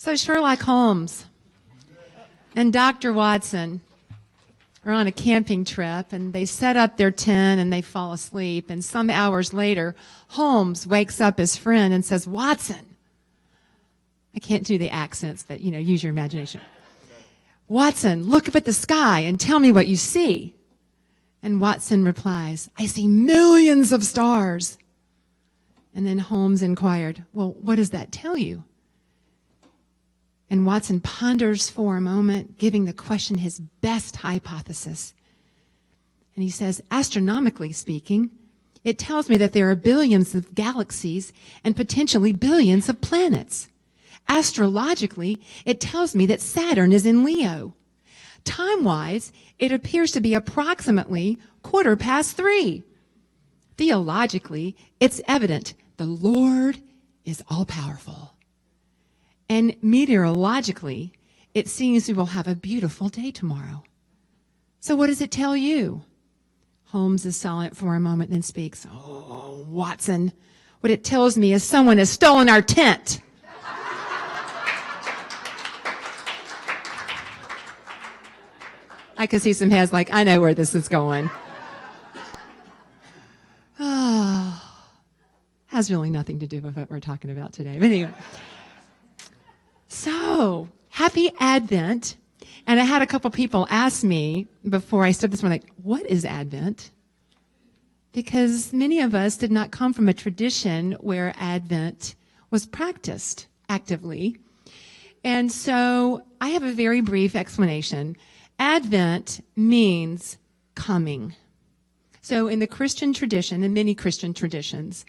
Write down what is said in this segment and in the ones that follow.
So Sherlock Holmes and Dr. Watson are on a camping trip, and they set up their tent and they fall asleep. And some hours later, Holmes wakes up his friend and says, "Watson," I can't do the accents, but, use your imagination. "Watson, look up at the sky and tell me what you see." And Watson replies, "I see millions of stars." And then Holmes inquired, "Well, what does that tell you?" And Watson ponders for a moment, giving the question his best hypothesis. And he says, "Astronomically speaking, it tells me that there are billions of galaxies and potentially billions of planets. Astrologically, it tells me that Saturn is in Leo. Time-wise, it appears to be approximately 3:15. Theologically, it's evident the Lord is all-powerful. And meteorologically, it seems we will have a beautiful day tomorrow. So what does it tell you?" Holmes is silent for a moment, then speaks. "Oh, Watson, what it tells me is someone has stolen our tent." I could see some heads like, I know where this is going. Has really nothing to do with what we're talking about today. But anyway. So, happy Advent. And I had a couple people ask me before I started this one, like, what is Advent? Because many of us did not come from a tradition where Advent was practiced actively. And so I have a very brief explanation. Advent means coming. So in the Christian tradition, in many Christian traditions,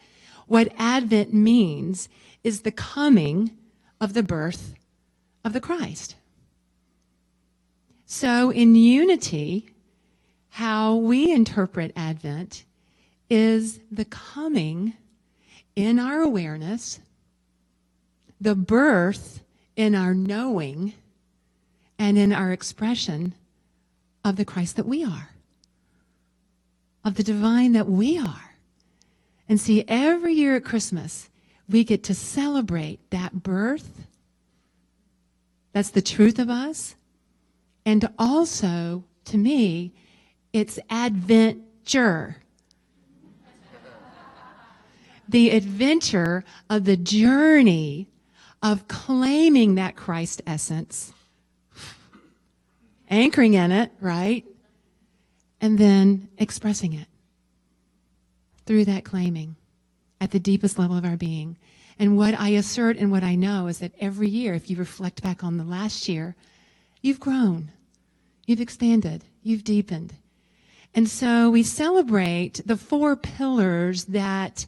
what Advent means is the coming of the birth of the Christ. So in unity, how we interpret Advent is the coming in our awareness, the birth in our knowing, and in our expression of the Christ that we are, of the divine that we are. And see, every year at Christmas, we get to celebrate that birth. That's the truth of us. And also, to me, it's adventure. The adventure of the journey of claiming that Christ essence, anchoring in it, right? And then expressing it through that claiming at the deepest level of our being. And what I assert and what I know is that every year, if you reflect back on the last year, you've grown, you've expanded, you've deepened. And so we celebrate the 4 pillars that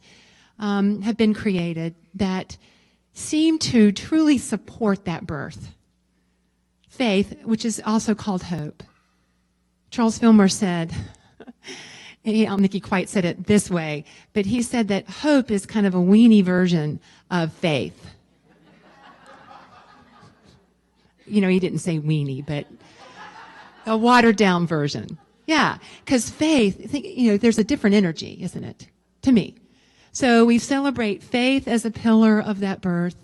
have been created that seem to truly support that birth. Faith, which is also called hope. Charles Fillmore said, I don't think he quite said it this way, but he said that hope is kind of a weenie version of faith. He didn't say weenie, but a watered down version. Yeah, because faith, there's a different energy, isn't it? To me. So we celebrate faith as a pillar of that birth,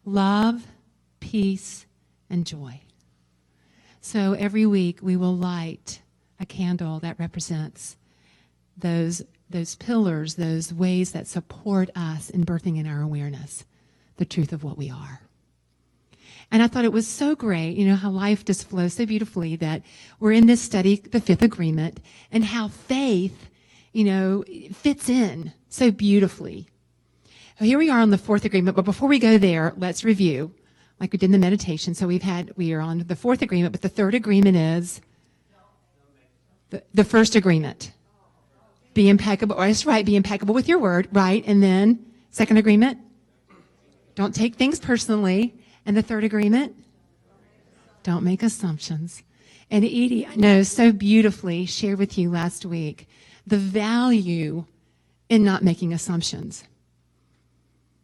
love, peace, and joy. So every week we will light a candle that represents those pillars, those ways that support us in birthing in our awareness, the truth of what we are. And I thought it was so great, how life just flows so beautifully, that we're in this study, the 5th agreement, and how faith, fits in so beautifully. Here we are on the 4th agreement, but before we go there, let's review, like we did in the meditation. So we are on the 4th agreement, but the 3rd agreement is the 1st agreement. Be impeccable. Oh, that's right, be impeccable with your word, right? And then 2nd agreement, don't take things personally. And the 3rd agreement, don't make assumptions. And Edie knows so beautifully, shared with you last week, the value in not making assumptions.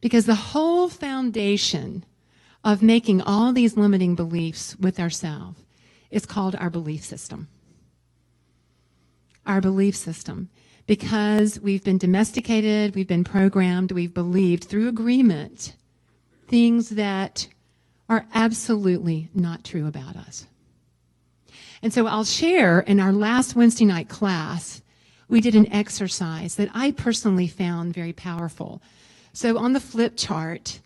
Because the whole foundation of making all these limiting beliefs with ourselves is called our belief system. Our belief system. Because we've been domesticated, we've been programmed, we've believed through agreement things that are absolutely not true about us. And so I'll share in our last Wednesday night class, we did an exercise that I personally found very powerful. So on the flip chart,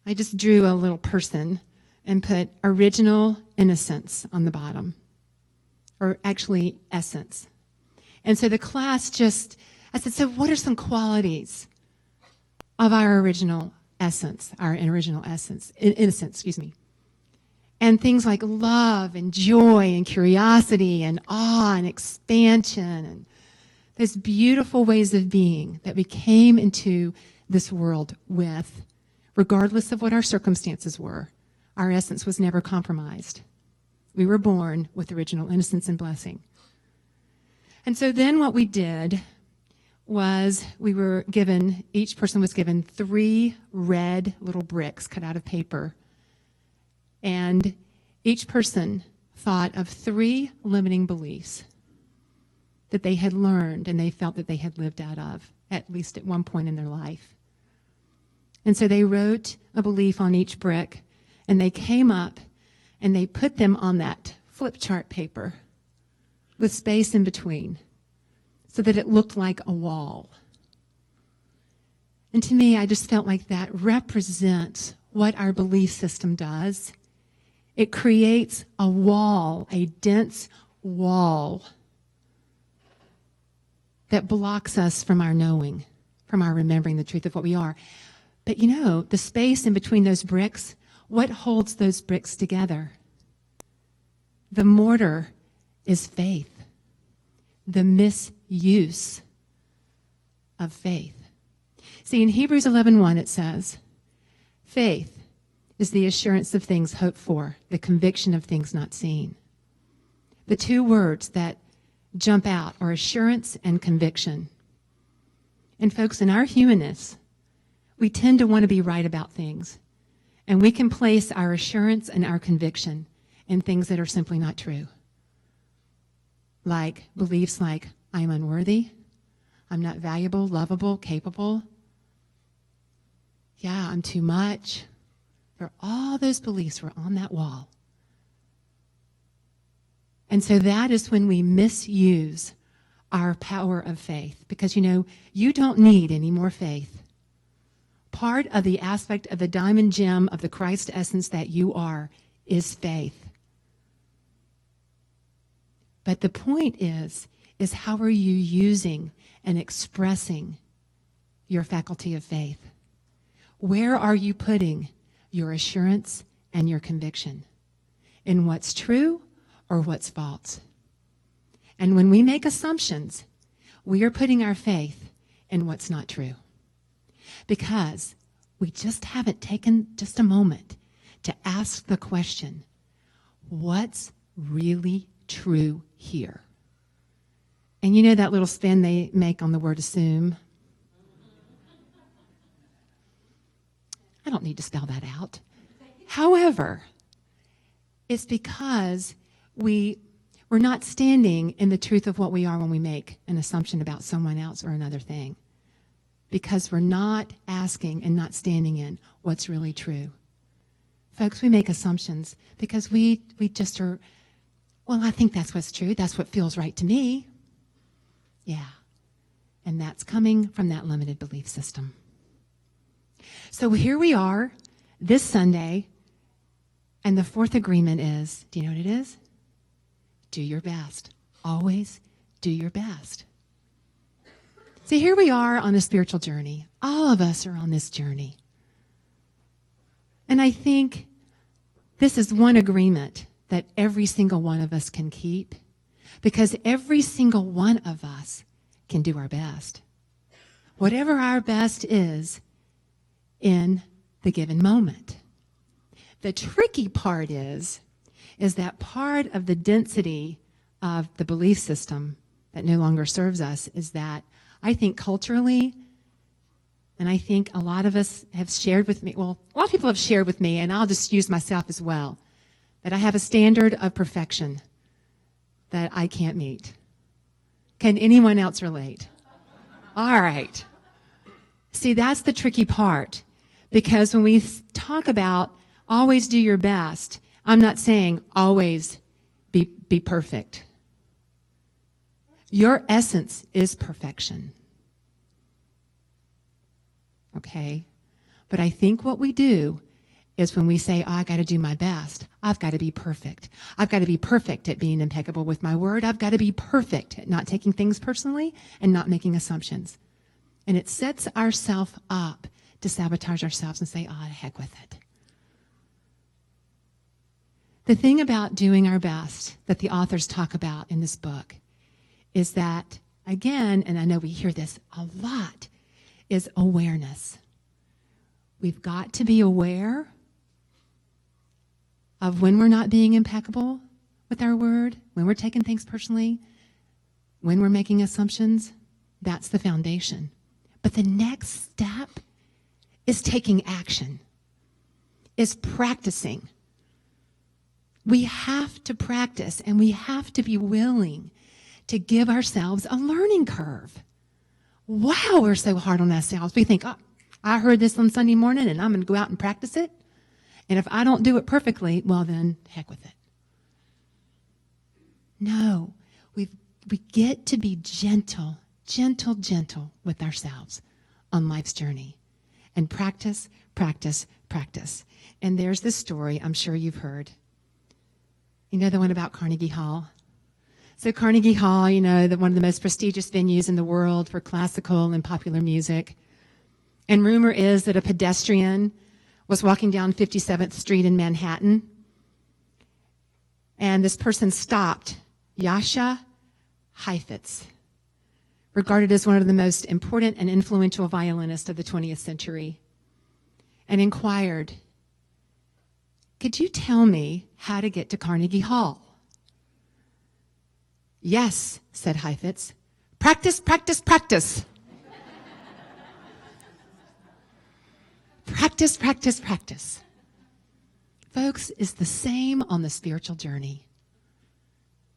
I just drew a little person and put original innocence on the bottom, or actually essence. And so the class I said, so what are some qualities of our original essence, innocence, excuse me. And things like love and joy and curiosity and awe and expansion and those beautiful ways of being that we came into this world with, regardless of what our circumstances were. Our essence was never compromised. We were born with original innocence and blessing. And so then what we did was each person was given 3 red little bricks cut out of paper. And each person thought of 3 limiting beliefs that they had learned and they felt that they had lived out of, at least at one point in their life. And so they wrote a belief on each brick, and they came up and they put them on that flip chart paper with space in between so that it looked like a wall. And to me, I just felt like that represents what our belief system does. It creates a wall, a dense wall that blocks us from our knowing, from our remembering the truth of what we are. But the space in between those bricks, what holds those bricks together? The mortar is faith, the misuse of faith. See, in Hebrews 11:1 it says, faith is the assurance of things hoped for, the conviction of things not seen. The 2 words that jump out are assurance and conviction. And folks, in our humanness, we tend to want to be right about things. And we can place our assurance and our conviction in things that are simply not true. Like beliefs like, I'm unworthy, I'm not valuable, lovable, capable. Yeah, I'm too much. All those beliefs were on that wall. And so that is when we misuse our power of faith. Because, you don't need any more faith. Part of the aspect of the diamond gem of the Christ essence that you are is faith. But the point is how are you using and expressing your faculty of faith? Where are you putting your assurance and your conviction? In what's true or what's false? And when we make assumptions, we are putting our faith in what's not true. Because we just haven't taken just a moment to ask the question, what's really true here? And that little spin they make on the word assume? I don't need to spell that out. However, it's because we're not standing in the truth of what we are when we make an assumption about someone else or another thing. Because we're not asking and not standing in what's really true. Folks, we make assumptions because we just are, I think that's what's true. That's what feels right to me. Yeah. And that's coming from that limited belief system. So here we are this Sunday, and the 4th agreement is, do you know what it is? Do your best. Always do your best. See, here we are on a spiritual journey. All of us are on this journey. And I think this is one agreement that every single one of us can keep, because every single one of us can do our best. Whatever our best is in the given moment. The tricky part is that part of the density of the belief system that no longer serves us is that I think culturally, and I think a lot of us have shared with me, a lot of people have shared with me, and I'll just use myself as well, that I have a standard of perfection that I can't meet. Can anyone else relate? All right. See, that's the tricky part, because when we talk about Always do your best. I'm not saying always be perfect. Your essence is perfection. Okay? But I think what we do is when we say, oh, I got to do my best, I've got to be perfect. I've got to be perfect at being impeccable with my word. I've got to be perfect at not taking things personally and not making assumptions. And it sets ourselves up to sabotage ourselves and say, oh, the heck with it. The thing about doing our best that the authors talk about in this book is that, again, and I know we hear this a lot, is awareness. We've got to be aware of when we're not being impeccable with our word, when we're taking things personally, when we're making assumptions. That's the foundation. But the next step is taking action, is practicing. We have to practice, and we have to be willing to give ourselves a learning curve. Wow, we're so hard on ourselves. We think, oh, I heard this on Sunday morning, and I'm going to go out and practice it. And if I don't do it perfectly, well, then heck with it. No, we get to be gentle with ourselves on life's journey. And practice. And there's this story I'm sure you've heard. You know the one about Carnegie Hall? So Carnegie Hall, you know, one of the most prestigious venues in the world for classical and popular music. And rumor is that a pedestrian was walking down 57th Street in Manhattan, and this person stopped Jascha Heifetz, regarded as one of the most important and influential violinists of the 20th century, and inquired, could you tell me how to get to Carnegie Hall? Yes, said Heifetz. Practice. Practice. Folks, it's the same on the spiritual journey.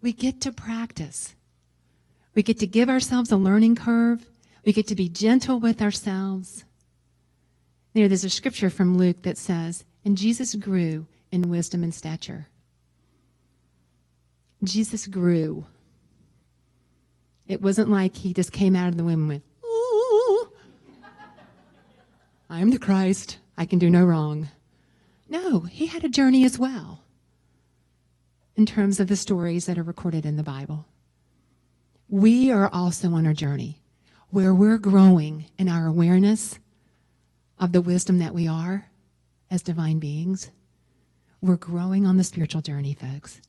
We get to practice. We get to give ourselves a learning curve. We get to be gentle with ourselves. You know, there's a scripture from Luke that says, and Jesus grew in wisdom and stature. Jesus grew. It wasn't like he just came out of the womb and went, ooh, I am the Christ. I can do no wrong. No, he had a journey as well in terms of the stories that are recorded in the Bible. We are also on our journey where we're growing in our awareness of the wisdom that we are as divine beings. We're growing on the spiritual journey, folks.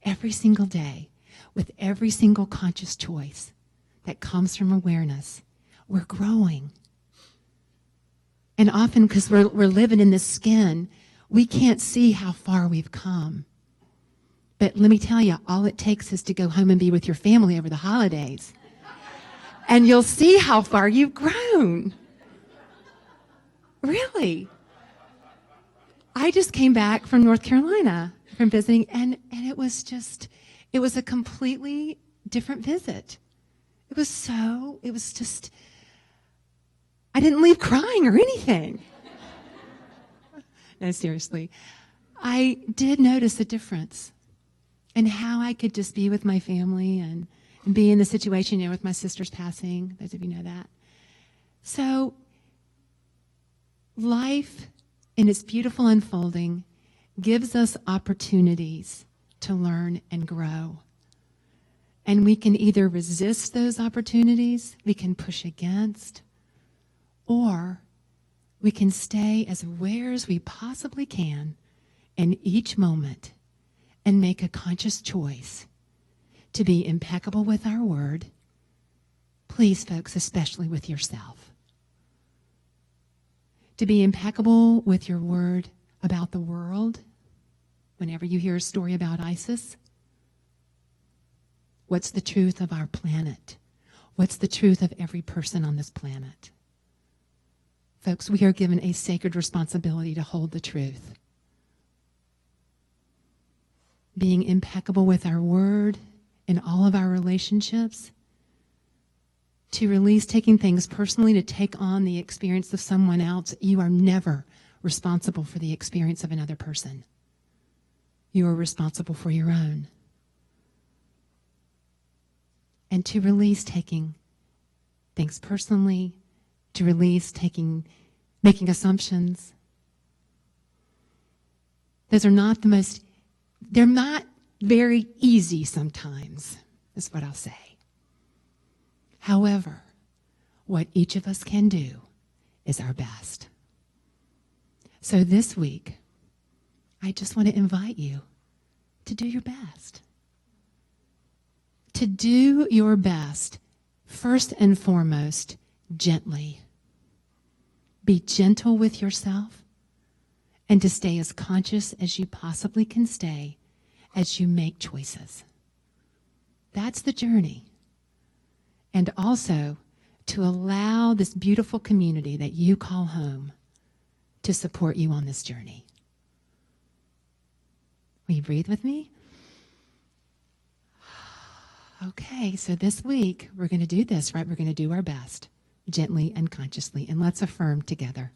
Every single day, with every single conscious choice that comes from awareness, we're growing. And often, because we're living in this skin, we can't see how far we've come. But let me tell you, all it takes is to go home and be with your family over the holidays. And you'll see how far you've grown. Really. I just came back from North Carolina from visiting, and it was a completely different visit. It was just, I didn't leave crying or anything. No, seriously. I did notice a difference in how I could just be with my family and be in the situation, you know, with my sister's passing. Those of you know that. So life in its beautiful unfolding gives us opportunities to learn and grow. And we can either resist those opportunities, we can push against, or we can stay as aware as we possibly can in each moment and make a conscious choice to be impeccable with our word. Please, folks, especially with yourself. To be impeccable with your word about the world. Whenever you hear a story about ISIS, what's the truth of our planet? What's the truth of every person on this planet? Folks, we are given a sacred responsibility to hold the truth. Being impeccable with our word in all of our relationships, to release taking things personally, to take on the experience of someone else. You are never responsible for the experience of another person. You are responsible for your own. And to release taking things personally, to release making assumptions. Those are not they're not very easy sometimes, is what I'll say. However, what each of us can do is our best. So this week, I just want to invite you to do your best. To do your best, first and foremost, gently. Be gentle with yourself and to stay as conscious as you possibly can stay as you make choices. That's the journey. And also to allow this beautiful community that you call home to support you on this journey. Will you breathe with me? Okay, so this week we're going to do this, right? We're going to do our best, gently and consciously. And let's affirm together.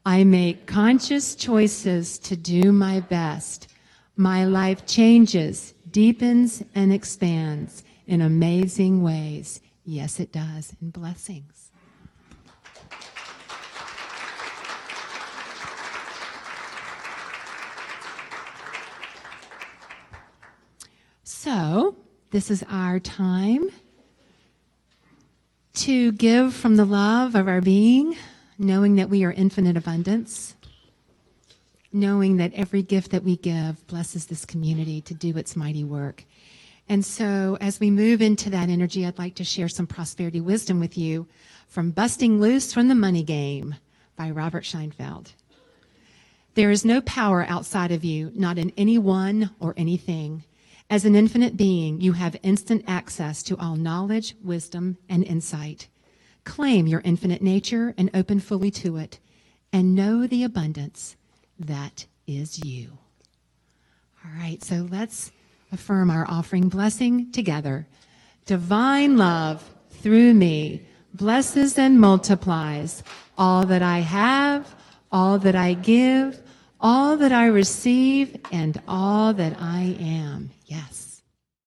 I make conscious choices to do my best. My life changes, deepens, and expands in amazing ways. Yes, it does. And blessings. So, this is our time to give from the love of our being, knowing that we are infinite abundance, knowing that every gift that we give blesses this community to do its mighty work. And so as we move into that energy, I'd like to share some prosperity wisdom with you from Busting Loose from the Money Game by Robert Scheinfeld. There is no power outside of you, not in anyone or anything. As an infinite being, you have instant access to all knowledge, wisdom, and insight. Claim your infinite nature and open fully to it, and know the abundance that is you. All right, so let's affirm our offering blessing together. Divine love through me blesses and multiplies all that I have, all that I give, all that I receive, and all that I am. Yes.